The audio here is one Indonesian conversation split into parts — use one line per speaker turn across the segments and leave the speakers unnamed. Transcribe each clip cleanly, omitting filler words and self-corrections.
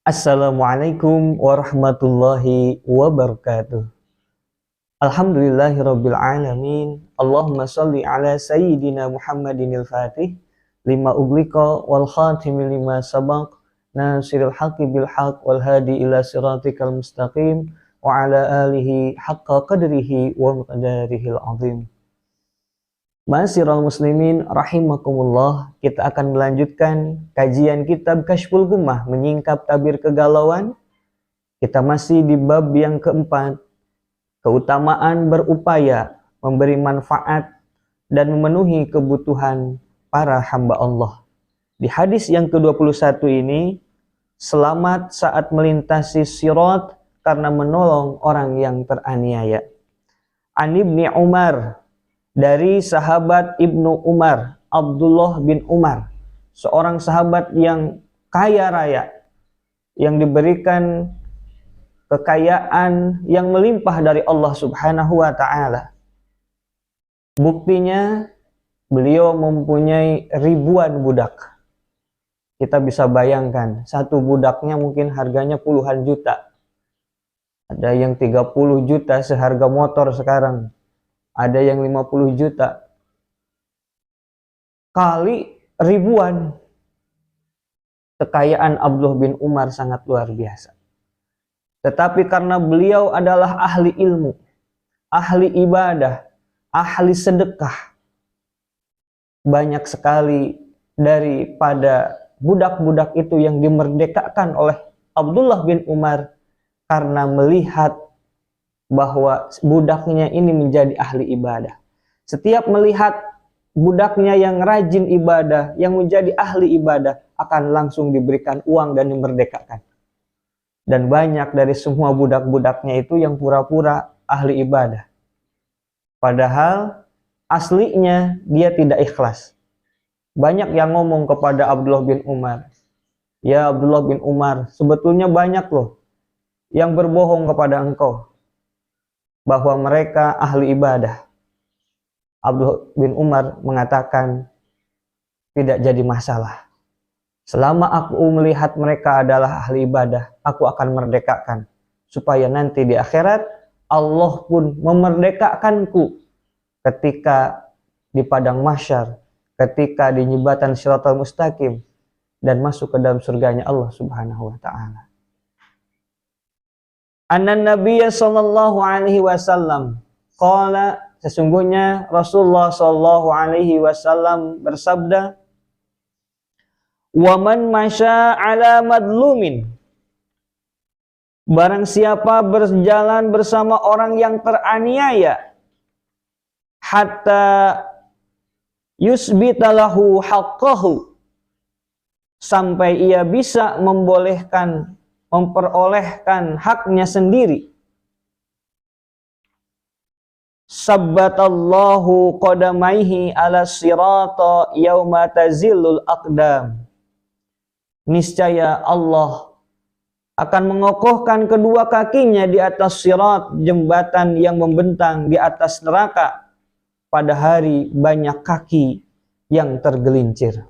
Assalamualaikum warahmatullahi wabarakatuh. Alhamdulillahirabbil alamin. Allahumma shalli ala sayyidina Muhammadinil Fatih lima ughliqa wal khatimi lima sabaq nasiril haqqi bil haqq wal hadi ila siratikal mustaqim wa ala alihi haqqa qadrihi wa miqdarihil azim. Ma'asyiral muslimin rahimakumullah, kita akan melanjutkan kajian kitab Kasyful Ghummah, menyingkap tabir kegalauan. Kita masih di bab yang keempat, keutamaan berupaya memberi manfaat dan memenuhi kebutuhan para hamba Allah. Di hadis yang ke-21 ini, selamat saat melintasi sirat karena menolong orang yang teraniaya. An Ibni Umar, dari sahabat Ibnu Umar, Abdullah bin Umar, seorang sahabat yang kaya raya, yang diberikan kekayaan yang melimpah dari Allah Subhanahu wa ta'ala. Buktinya, beliau mempunyai ribuan budak. Kita bisa bayangkan, satu budaknya mungkin harganya puluhan juta. Ada yang 30 juta seharga motor sekarang. Ada yang 50 juta. Kali ribuan. Kekayaan Abdullah bin Umar sangat luar biasa. Tetapi karena beliau adalah ahli ilmu, ahli ibadah, ahli sedekah, banyak sekali daripada budak-budak itu yang dimerdekakan oleh Abdullah bin Umar karena melihat bahwa budaknya ini menjadi ahli ibadah. Setiap melihat budaknya yang rajin ibadah, yang menjadi ahli ibadah, akan langsung diberikan uang dan dimerdekakan. Dan banyak dari semua budak-budaknya itu yang pura-pura ahli ibadah. Padahal aslinya dia tidak ikhlas. Banyak yang ngomong kepada Abdullah bin Umar, "Ya Abdullah bin Umar, sebetulnya banyak loh yang berbohong kepada engkau bahwa mereka ahli ibadah." Abdullah bin Umar mengatakan, tidak jadi masalah. Selama aku melihat mereka adalah ahli ibadah, aku akan merdekakan. Supaya nanti di akhirat, Allah pun memerdekakanku ketika di padang mahsyar, ketika di jembatan Shiratal Mustaqim, dan masuk ke dalam surganya Allah Subhanahu wa ta'ala. Anna Nabiyya sallallahu alaihi wasallam qala, sesungguhnya Rasulullah sallallahu alaihi wasallam bersabda, "Wa man masya ala madlumin," barang siapa berjalan bersama orang yang teraniaya, hatta yusbita lahu haqqahu, sampai ia bisa memperolehkan haknya sendiri, sabbatallahu qadamaihi ala sirata yauma tazillul aqdam, niscaya Allah akan mengokohkan kedua kakinya di atas sirat, jembatan yang membentang di atas neraka, pada hari banyak kaki yang tergelincir.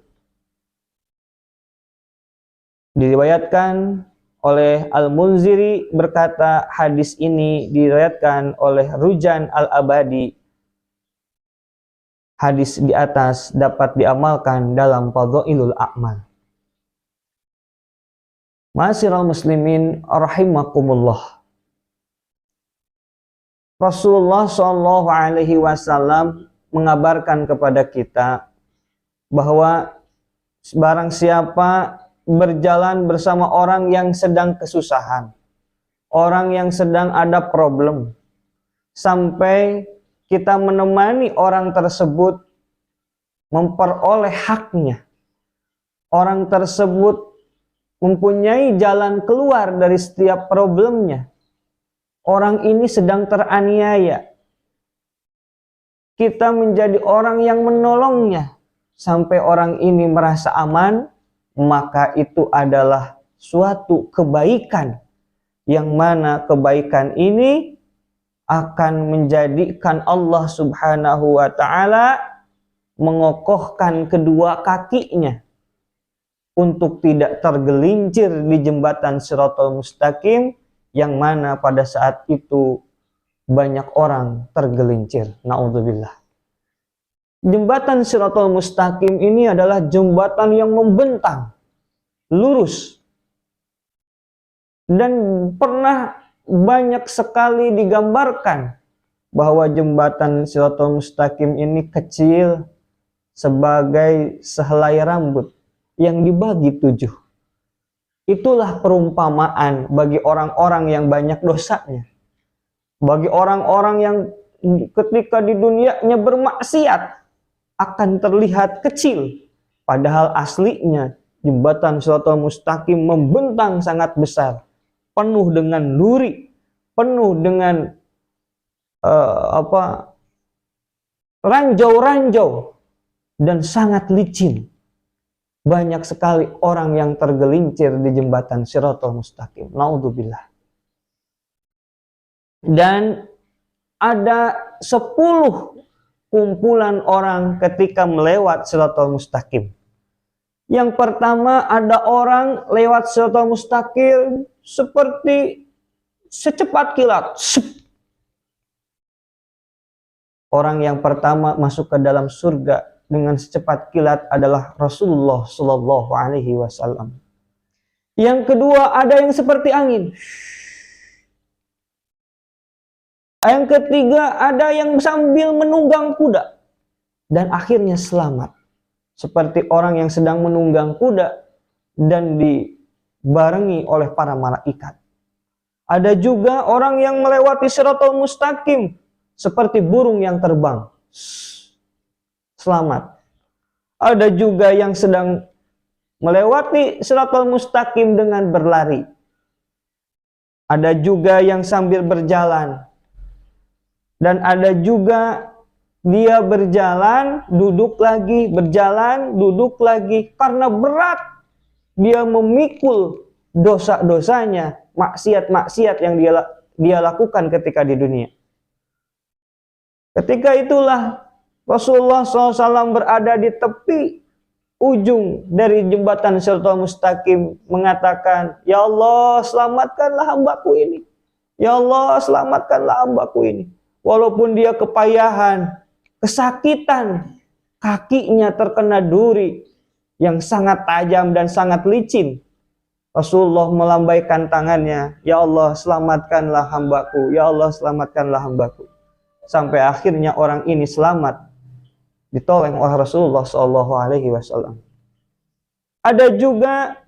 Diriwayatkan oleh Al-Munziri berkata, hadis ini diriwayatkan oleh Rujan Al-Abadi. Hadis di atas dapat diamalkan dalam Fadhailul A'mal. Ma'asyiral muslimin rahimakumullah. Rasulullah Shallallahu alaihi wasallam mengabarkan kepada kita bahwa barang siapa berjalan bersama orang yang sedang kesusahan, orang yang sedang ada problem, sampai kita menemani orang tersebut memperoleh haknya, orang tersebut mempunyai jalan keluar dari setiap problemnya, orang ini sedang teraniaya, kita menjadi orang yang menolongnya sampai orang ini merasa aman, maka itu adalah suatu kebaikan, yang mana kebaikan ini akan menjadikan Allah Subhanahu wa ta'ala mengokohkan kedua kakinya untuk tidak tergelincir di jembatan Shiratal Mustaqim, yang mana pada saat itu banyak orang tergelincir. Na'udzubillah. Jembatan Shiratal Mustaqim ini adalah jembatan yang membentang, lurus, dan pernah banyak sekali digambarkan bahwa jembatan Shiratal Mustaqim ini kecil sebagai sehelai rambut yang dibagi 7. Itulah perumpamaan bagi orang-orang yang banyak dosanya, bagi orang-orang yang ketika di dunianya bermaksiat akan terlihat kecil, padahal aslinya jembatan Shiratal Mustaqim membentang sangat besar, penuh dengan duri, penuh dengan ranjau-ranjau, dan sangat licin. Banyak sekali orang yang tergelincir di jembatan Shiratal Mustaqim. Naudzubillah. Dan ada 10 kumpulan orang ketika melewat Shiratal Mustaqim. Yang pertama, ada orang lewat Shiratal Mustaqim seperti secepat kilat. Orang yang pertama masuk ke dalam surga dengan secepat kilat adalah Rasulullah Shallallahu Alaihi Wasallam. Yang kedua, ada yang seperti angin. Yang ketiga, ada yang sambil menunggang kuda dan akhirnya selamat, seperti orang yang sedang menunggang kuda dan dibarengi oleh para malaikat. Ada juga orang yang melewati Shiratal Mustaqim seperti burung yang terbang, selamat. Ada juga yang sedang melewati Shiratal Mustaqim dengan berlari. Ada juga yang sambil berjalan. Dan ada juga dia berjalan, duduk lagi, berjalan, duduk lagi. Karena berat dia memikul dosa-dosanya, maksiat-maksiat yang dia lakukan ketika di dunia. Ketika itulah Rasulullah SAW berada di tepi ujung dari jembatan Shiratal Mustaqim mengatakan, "Ya Allah, selamatkanlah hambaku ini. Ya Allah, selamatkanlah hambaku ini." Walaupun dia kepayahan, kesakitan, kakinya terkena duri yang sangat tajam dan sangat licin, Rasulullah melambaikan tangannya, "Ya Allah, selamatkanlah hambaku. Ya Allah, selamatkanlah hambaku." Sampai akhirnya orang ini selamat, ditolong oleh Rasulullah SAW. Ada juga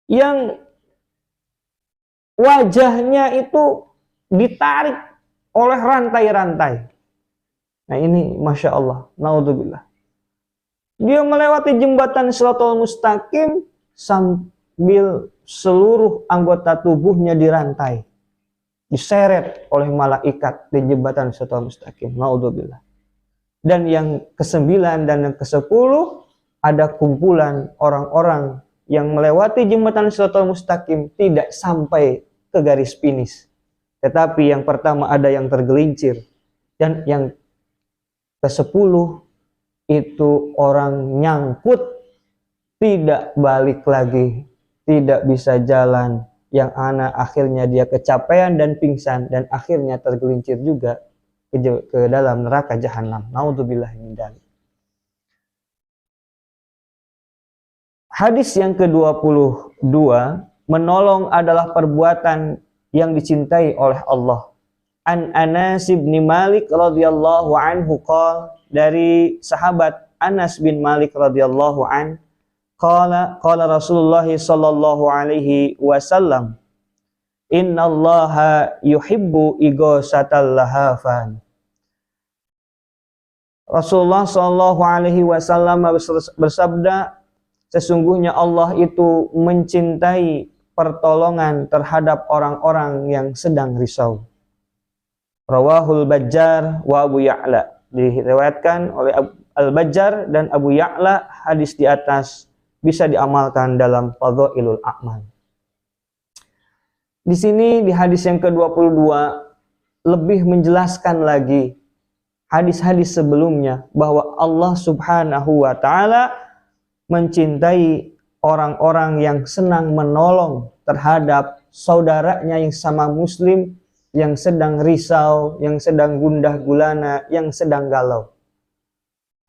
yang wajahnya itu ditarik oleh rantai-rantai. Nah ini Masya Allah, naudzubillah. Dia melewati jembatan Shiratal Mustaqim sambil seluruh anggota tubuhnya dirantai, diseret oleh malaikat di jembatan Shiratal Mustaqim. Naudzubillah. Dan yang ke-9 dan yang ke-10 ada kumpulan orang-orang yang melewati jembatan Shiratal Mustaqim tidak sampai ke garis finish. Tetapi yang pertama ada yang tergelincir, dan yang ke-10 itu orang nyangkut, tidak balik lagi, tidak bisa jalan, yang akhirnya dia kecapean dan pingsan, dan akhirnya tergelincir juga ke dalam neraka jahanam. Naudzubillah min dzalik. Hadis yang ke-22, menolong adalah perbuatan yang dicintai oleh Allah. An Anas bin Malik radhiyallahu anhu qala, dari sahabat Anas bin Malik radhiyallahu an, qala Rasulullah sallallahu alaihi wasallam, innallaha yuhibbu ighasatal lahafan. Rasulullah sallallahu alaihi wasallam bersabda, sesungguhnya Allah itu mencintai pertolongan terhadap orang-orang yang sedang risau. Rawahul Bajjar wa Abu Ya'la, diriwayatkan oleh Al-Bajjar dan Abu Ya'la. Hadis di atas bisa diamalkan dalam Fadhailul A'mal. Di sini di hadis yang ke-22 lebih menjelaskan lagi hadis-hadis sebelumnya bahwa Allah Subhanahu wa taala mencintai orang-orang yang senang menolong terhadap saudaranya yang sama muslim, yang sedang risau, yang sedang gundah gulana, yang sedang galau.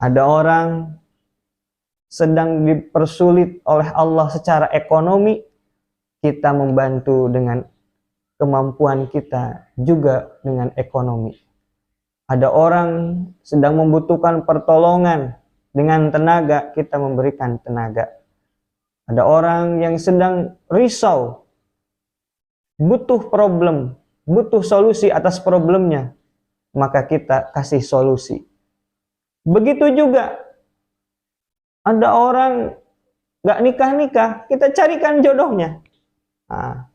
Ada orang sedang dipersulit oleh Allah secara ekonomi, kita membantu dengan kemampuan kita, juga dengan ekonomi. Ada orang sedang membutuhkan pertolongan, dengan tenaga kita memberikan tenaga. Ada orang yang sedang risau, butuh problem, butuh solusi atas problemnya, maka kita kasih solusi. Begitu juga ada orang gak nikah-nikah, kita carikan jodohnya. Nah,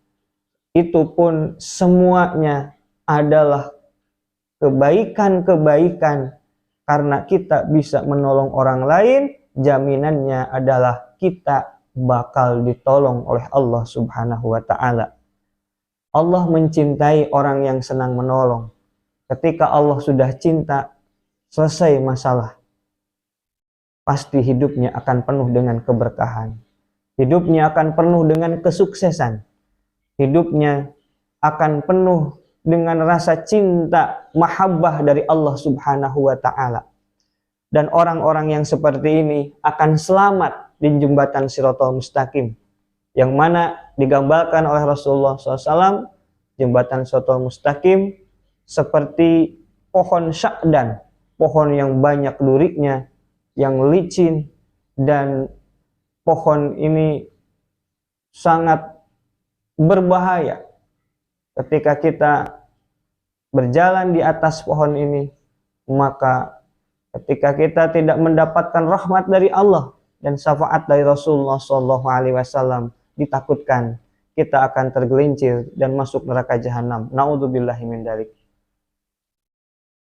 itu pun semuanya adalah kebaikan-kebaikan. Karena kita bisa menolong orang lain, jaminannya adalah kita bakal ditolong oleh Allah Subhanahu wa ta'ala. Allah mencintai orang yang senang menolong. Ketika Allah sudah cinta, selesai masalah. Pasti hidupnya akan penuh dengan keberkahan. Hidupnya akan penuh dengan kesuksesan. Hidupnya akan penuh dengan rasa cinta, mahabbah dari Allah Subhanahu wa ta'ala. Dan orang-orang yang seperti ini akan selamat di jembatan Shiratal Mustaqim, yang mana digambarkan oleh Rasulullah SAW, jembatan Shiratal Mustaqim seperti pohon syakdan, pohon yang banyak durinya, yang licin, dan pohon ini sangat berbahaya. Ketika kita berjalan di atas pohon ini, maka ketika kita tidak mendapatkan rahmat dari Allah dan syafaat dari Rasulullah SAW, ditakutkan kita akan tergelincir dan masuk neraka jahanam. Na'udzubillahi min dzalik.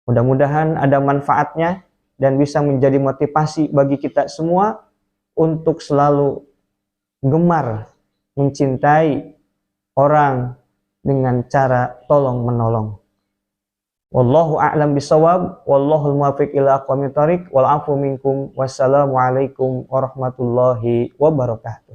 Mudah-mudahan ada manfaatnya dan bisa menjadi motivasi bagi kita semua untuk selalu gemar mencintai orang dengan cara tolong menolong. Wallahu a'lam bisawab, wallahul muwaffiq ila aqwamit thoriq, wal afu minkum, wassalamu alaikum warahmatullahi wabarakatuh.